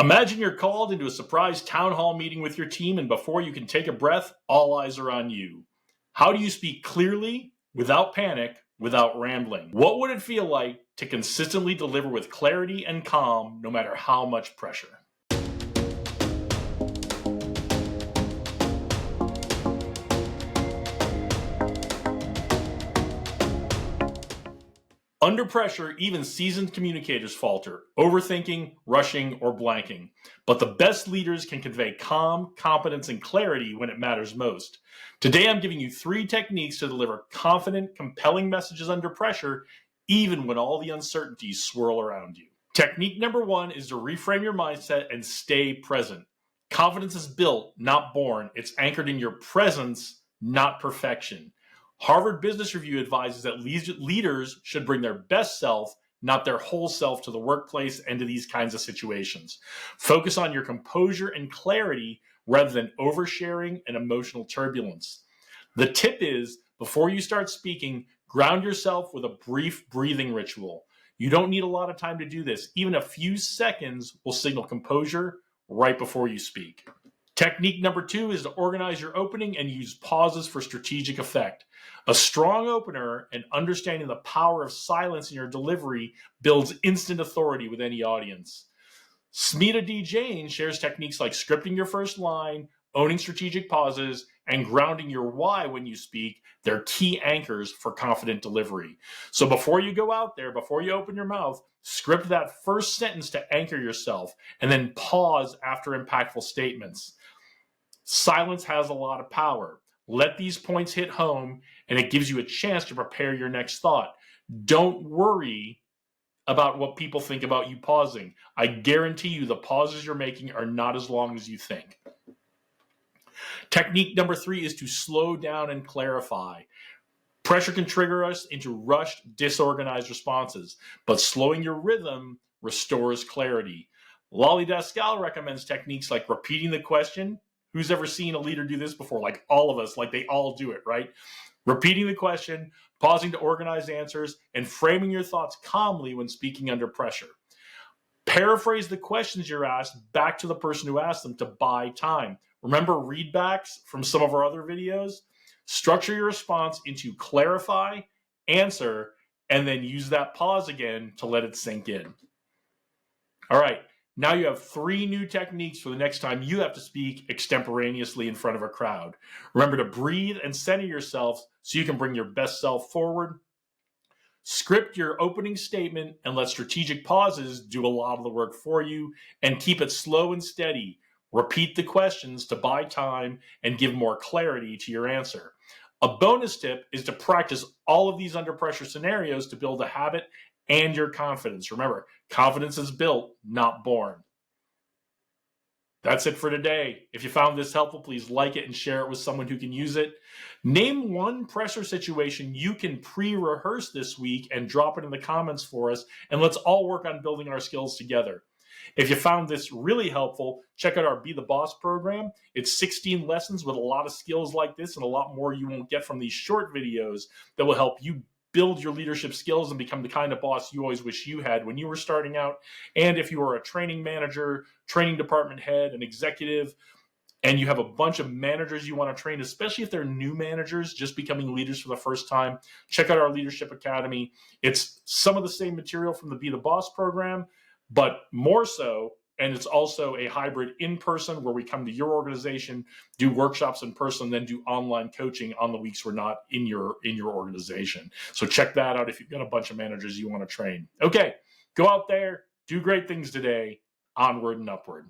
Imagine you're called into a surprise town hall meeting with your team, and before you can take a breath, all eyes are on you. How do you speak clearly, without panic, without rambling? What would it feel like to consistently deliver with clarity and calm, no matter how much pressure? Under pressure, even seasoned communicators falter, overthinking, rushing, or blanking. But the best leaders can convey calm, competence, and clarity when it matters most. Today, I'm giving you 3 techniques to deliver confident, compelling messages under pressure, even when all the uncertainties swirl around you. Technique number 1 is to reframe your mindset and stay present. Confidence is built, not born. It's anchored in your presence, not perfection. Harvard Business Review advises that leaders should bring their best self, not their whole self, to the workplace and to these kinds of situations. Focus on your composure and clarity rather than oversharing and emotional turbulence. The tip is, before you start speaking, ground yourself with a brief breathing ritual. You don't need a lot of time to do this. Even a few seconds will signal composure right before you speak. Technique number 2 is to organize your opening and use pauses for strategic effect. A strong opener and understanding the power of silence in your delivery builds instant authority with any audience. Smita D. Jain shares techniques like scripting your first line, owning strategic pauses, and grounding your why when you speak. They're key anchors for confident delivery. So before you go out there, before you open your mouth, script that first sentence to anchor yourself, and then pause after impactful statements. Silence has a lot of power. Let these points hit home, and it gives you a chance to prepare your next thought. Don't worry about what people think about you pausing. I guarantee you the pauses you're making are not as long as you think. Technique number 3 is to slow down and clarify. Pressure can trigger us into rushed, disorganized responses, but slowing your rhythm restores clarity. Lolly Daskal recommends techniques like repeating the question. Who's ever seen a leader do this before? Like all of us, like they all do it, right? Repeating the question, pausing to organize answers, and framing your thoughts calmly when speaking under pressure. Paraphrase the questions you're asked back to the person who asked them to buy time. Remember readbacks from some of our other videos? Structure your response into clarify, answer, and then use that pause again to let it sink in. All right. Now you have 3 new techniques for the next time you have to speak extemporaneously in front of a crowd. Remember to breathe and center yourself so you can bring your best self forward. Script your opening statement and let strategic pauses do a lot of the work for you, and keep it slow and steady. Repeat the questions to buy time and give more clarity to your answer. A bonus tip is to practice all of these under pressure scenarios to build a habit and your confidence. Remember, confidence is built, not born. That's it for today. If you found this helpful, please like it and share it with someone who can use it. Name one pressure situation you can pre-rehearse this week and drop it in the comments for us, and let's all work on building our skills together. If you found this really helpful, check out our Be the Boss program. It's 16 lessons with a lot of skills like this and a lot more you won't get from these short videos that will help you build your leadership skills and become the kind of boss you always wish you had when you were starting out. And if you are a training manager, training department head, an executive, and you have a bunch of managers you want to train, especially if they're new managers just becoming leaders for the first time, check out our Leadership Academy. It's some of the same material from the Be the Boss program, but more so. And it's also a hybrid in-person where we come to your organization, do workshops in person, then do online coaching on the weeks we're not in your organization. So check that out if you've got a bunch of managers you want to train. Okay, go out there, do great things today, onward and upward.